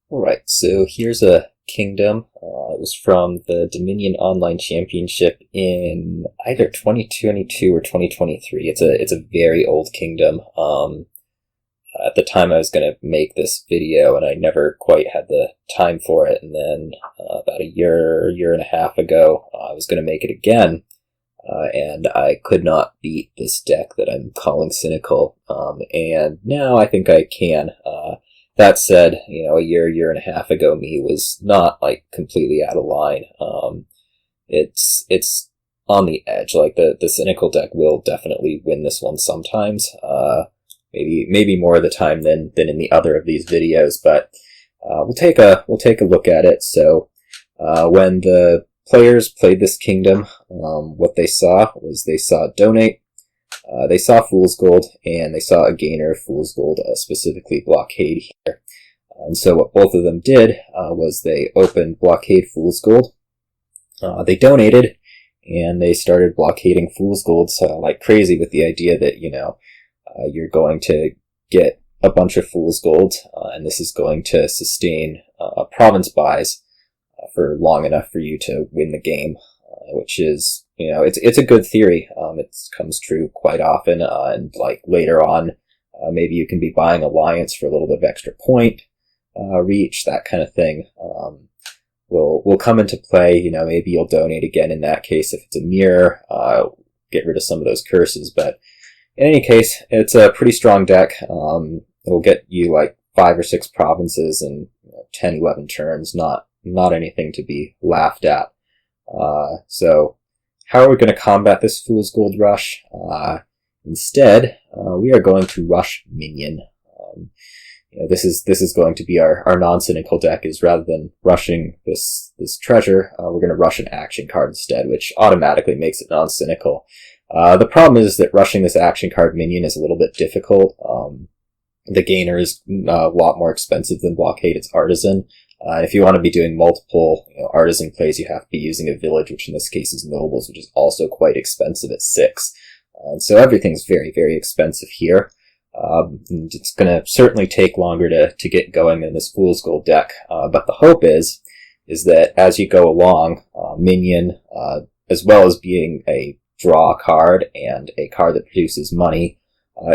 Alright, so here's a kingdom. It was from the Dominion Online Championship in either 2022 or 2023. It's a very old kingdom. At the time I was going to make this video and I never quite had the time for it. And then about a year and a half ago, I was going to make it again. And I could not beat this deck that I'm calling Cynical. And now I think I can. That said, a year and a half ago, me was not like completely out of line. It's on the edge. Like the Cynical deck will definitely win this one sometimes. Maybe more of the time than in the other of these videos, but we'll take a look at it. So when the players played this kingdom, what they saw was they saw donate. They saw Fool's Gold, and they saw a gainer of Fool's Gold, specifically Blockade here. And so what both of them did was they opened Blockade Fool's Gold, they donated, and they started blockading Fool's Gold like crazy with the idea that, you're going to get a bunch of Fool's Gold, and this is going to sustain province buys for long enough for you to win the game, which is, it's a good theory. It comes true quite often, and like later on, maybe you can be buying Alliance for a little bit of extra point reach, that kind of thing. Will come into play. Maybe you'll donate again in that case if it's a mirror, get rid of some of those curses. But in any case, it's a pretty strong deck. It'll get you like 5 or 6 provinces in 10, 11 turns. Not anything to be laughed at. So how are we going to combat this Fool's Gold rush? Instead, we are going to rush Minion. This is going to be our non-cynical deck. Is rather than rushing this treasure, we're going to rush an action card instead, which automatically makes it non-cynical. The problem is that rushing this action card Minion is a little bit difficult. The gainer is a lot more expensive than Blockade. It's Artisan. If you want to be doing multiple Artisan plays, you have to be using a village, which in this case is Nobles, which is also quite expensive at 6. So everything's very, very expensive here. It's going to certainly take longer to get going in this Fool's Gold deck. But the hope is that as you go along, Minion, as well as being a draw card and a card that produces money,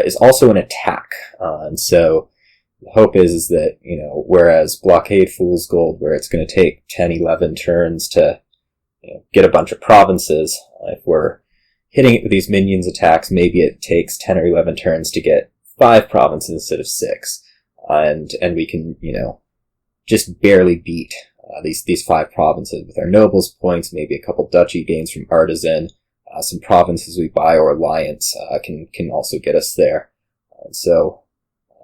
is also an attack. And so the hope is that, whereas Blockade Fool's Gold, where it's going to take 10, 11 turns to get a bunch of provinces, if we're hitting it with these Minions attacks, maybe it takes 10 or 11 turns to get 5 provinces instead of 6. And we can, just barely beat these 5 provinces with our Nobles points, maybe a couple duchy gains from Artisan, some provinces we buy or Alliance can also get us there. So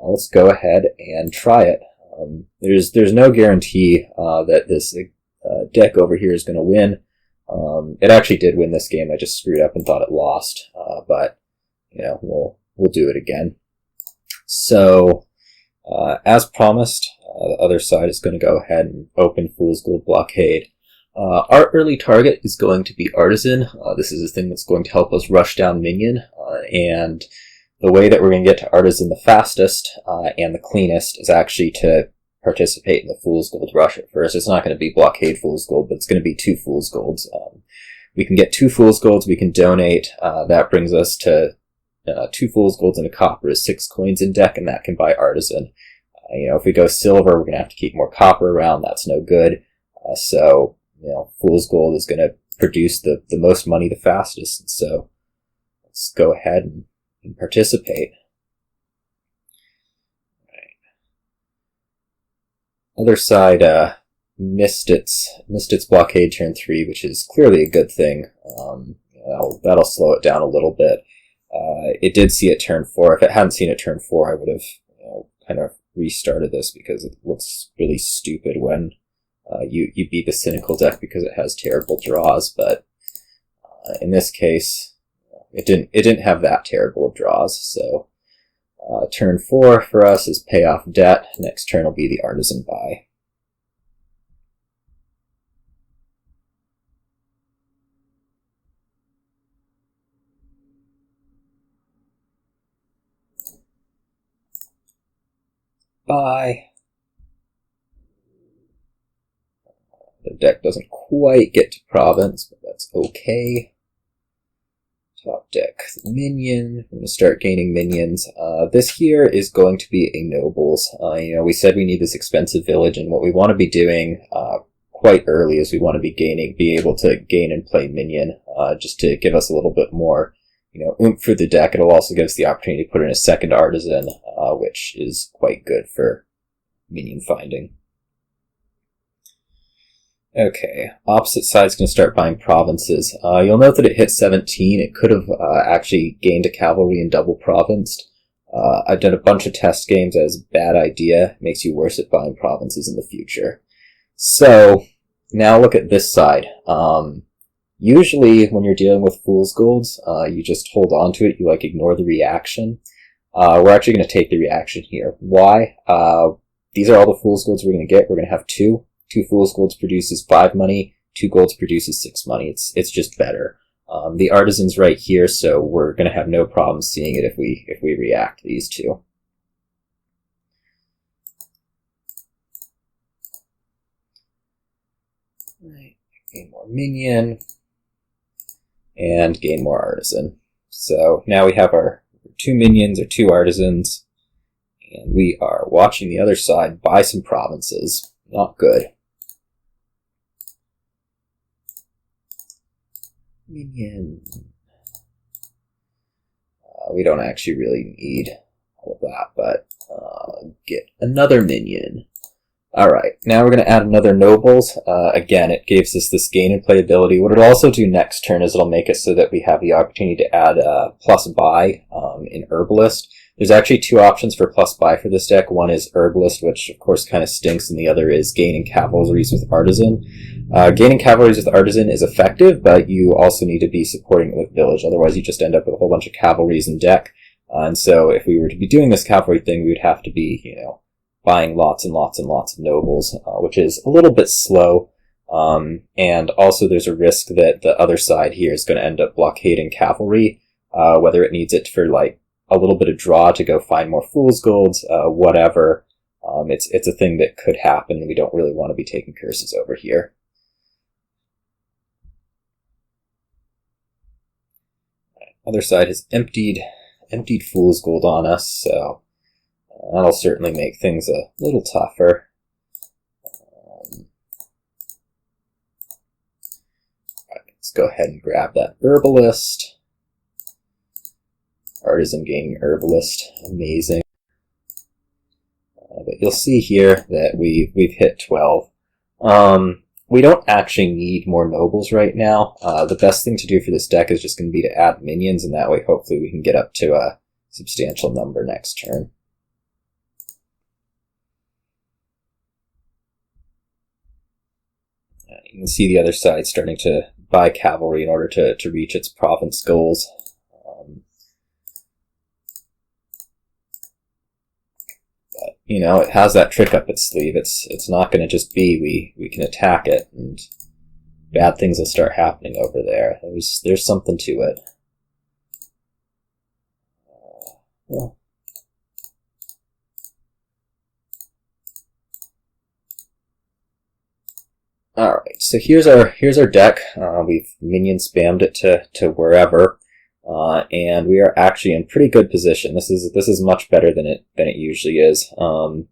let's go ahead and try it. There's no guarantee that this deck over here is going to win. It actually did win this game. I just screwed up and thought it lost. But we'll do it again. So as promised, the other side is going to go ahead and open Fool's Gold Blockade. Our early target is going to be Artisan. This is the thing that's going to help us rush down Minion, and the way that we're going to get to Artisan the fastest and the cleanest is actually to participate in the Fool's Gold rush at first. It's not going to be Blockade Fool's Gold, but it's going to be 2 Fool's Golds. We can get 2 Fool's Golds, we can donate. That brings us to 2 Fool's Golds and a copper is 6 coins in deck, and that can buy Artisan. If we go silver, we're going to have to keep more copper around. That's no good. So Fool's Gold is going to produce the most money the fastest. And so let's go ahead and participate. Right. Other side missed its blockade turn 3, which is clearly a good thing. That'll slow it down a little bit. It did see it turn 4. If it hadn't seen it turn 4, I would have kind of restarted this because it looks really stupid when you beat the Cynical deck because it has terrible draws. But in this case, it didn't have that terrible of draws. So turn 4 for us is pay off debt. Next turn will be the Artisan buy. Buy. The deck doesn't quite get to province, but that's okay. Top deck, minion. We're going to start gaining minions. This here is going to be a nobles. We said we need this expensive village, and what we want to be doing quite early is we want to be able to gain and play minion, just to give us a little bit more, oomph for the deck. It'll also give us the opportunity to put in a second artisan, which is quite good for minion finding. Okay, opposite side's going to start buying provinces. You'll note that it hit 17. It could have actually gained a cavalry and double provinced. I've done a bunch of test games as a bad idea. It makes you worse at buying provinces in the future. So, now look at this side. Usually, when you're dealing with Fool's Golds, you just hold on to it, you ignore the reaction. We're actually going to take the reaction here. Why? These are all the Fool's Golds we're going to get. We're going to have 2. 2 Fool's Golds produces 5 money, 2 golds produces 6 money. It's just better. The artisan's right here, so we're going to have no problem seeing it if we react these 2. Right, gain more minion, and gain more artisan. So now we have our 2 minions or 2 artisans, and we are watching the other side buy some provinces. Not good. Minion. We don't actually really need all of that, but get another minion. Alright, now we're going to add another nobles. Again, it gives us this gain and playability. What it'll also do next turn is it'll make it so that we have the opportunity to add plus buy in Herbalist. There's actually 2 options for plus buy for this deck. One is Herbalist, which of course kind of stinks, and the other is gaining cavalries with Artisan. Gaining cavalries with Artisan is effective, but you also need to be supporting it with Village. Otherwise you just end up with a whole bunch of cavalries in deck. And so if we were to be doing this cavalry thing, we would have to be, buying lots and lots and lots of nobles, which is a little bit slow. And also there's a risk that the other side here is going to end up blockading cavalry, whether it needs it for a little bit of draw to go find more Fool's Golds, whatever. It's a thing that could happen, and we don't really want to be taking curses over here. Other side has emptied Fool's Gold on us, so that'll certainly make things a little tougher. Let's go ahead and grab that Herbalist. Artisan gaining Herbalist, amazing. But you'll see here that we've hit 12. We don't actually need more nobles right now. The best thing to do for this deck is just going to be to add minions, and that way hopefully we can get up to a substantial number next turn. You can see the other side starting to buy cavalry in order to reach its province goals. It has that trick up its sleeve. It's not going to just be we can attack it and bad things will start happening over there. There's something to it. Well. Alright, so here's our deck. We've minion spammed it to wherever. And we are actually in pretty good position. This is much better than it usually is. I'm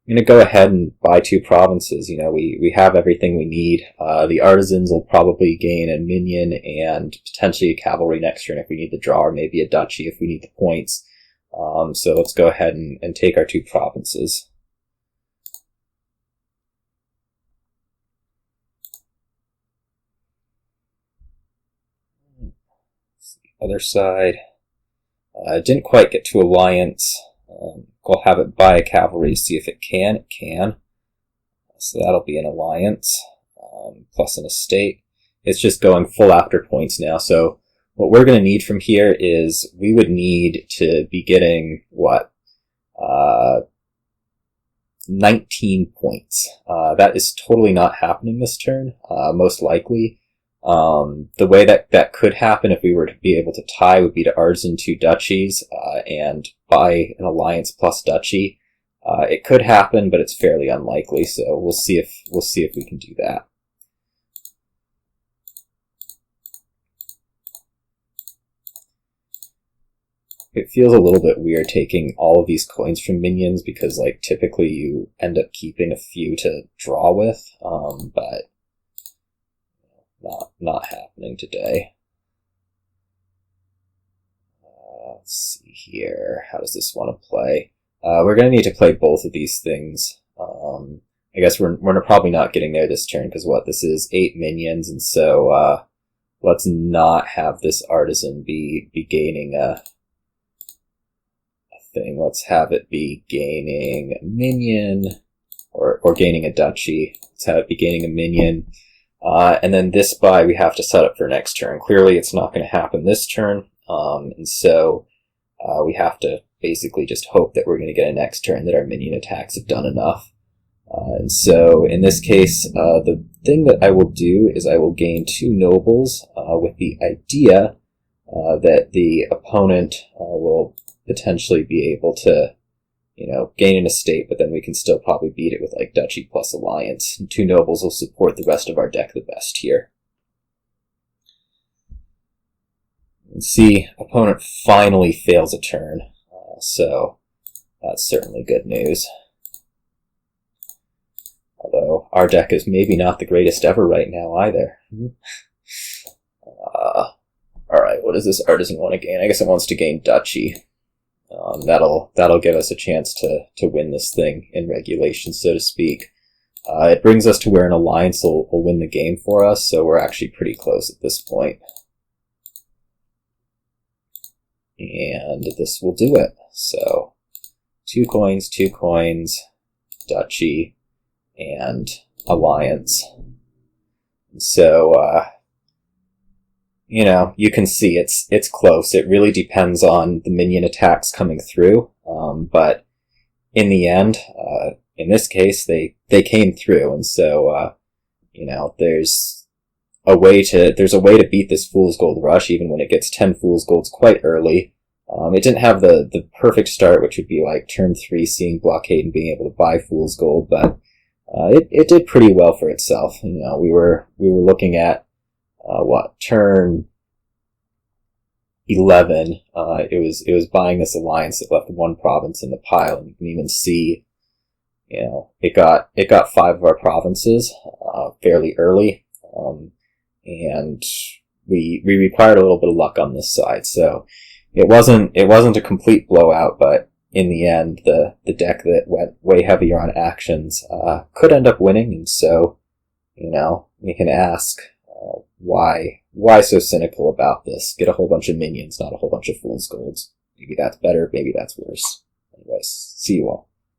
going to go ahead and buy 2 provinces. We have everything we need. The artisans will probably gain a minion and potentially a cavalry next turn if we need the draw, or maybe a duchy if we need the points. So let's go ahead and take our 2 provinces. Other side. Didn't quite get to alliance. We'll have it buy a cavalry, see if it can. It can. So that'll be an alliance, plus an estate. It's just going full after points now. So what we're going to need from here is we would need to be getting, 19 points. That is totally not happening this turn, most likely. The way that could happen if we were to be able to tie would be to artisan 2 duchies, and buy an alliance plus duchy. It could happen, but it's fairly unlikely, so we'll see if we can do that. it feels a little bit weird taking all of these coins from minions, because like typically you end up keeping a few to draw with, but not happening today. Let's see here. How does this want to play? We're going to need to play both of these things. I guess we're probably not getting there this turn, because this is 8 minions, and so let's not have this artisan be gaining a thing. Let's have it be gaining a minion, or gaining a duchy. Let's have it be gaining a minion. And then this buy we have to set up for next turn. Clearly it's not going to happen this turn, and so we have to basically just hope that we're going to get a next turn that our minion attacks have done enough. And so in this case, the thing that I will do is I will gain 2 nobles with the idea that the opponent will potentially be able to, gain an estate, but then we can still probably beat it with like duchy plus alliance. And 2 nobles will support the rest of our deck the best here. And see, opponent finally fails a turn, so that's certainly good news. Although our deck is maybe not the greatest ever right now either. Alright, what does this artisan want to gain? I guess it wants to gain duchy. That'll give us a chance to win this thing in regulation, so to speak. It brings us to where an alliance will win the game for us, so we're actually pretty close at this point. And this will do it. So 2 coins, duchy, and alliance. So, you can see it's close. It really depends on the minion attacks coming through. But in the end, in this case, they came through, and so, there's a way to beat this Fool's Gold rush, even when it gets 10 Fool's Golds quite early. It didn't have the perfect start, which would be like turn 3 seeing blockade and being able to buy Fool's Gold, but it did pretty well for itself. We were looking at turn 11. It was buying this alliance that left 1 province in the pile, and you can even see, it got 5 of our provinces fairly early, and we required a little bit of luck on this side. So it wasn't a complete blowout, but in the end, the deck that went way heavier on actions could end up winning, and so, we can ask, why so cynical about this? Get a whole bunch of minions, not a whole bunch of Fool's Golds. Maybe that's better, maybe that's worse. Anyways, see you all.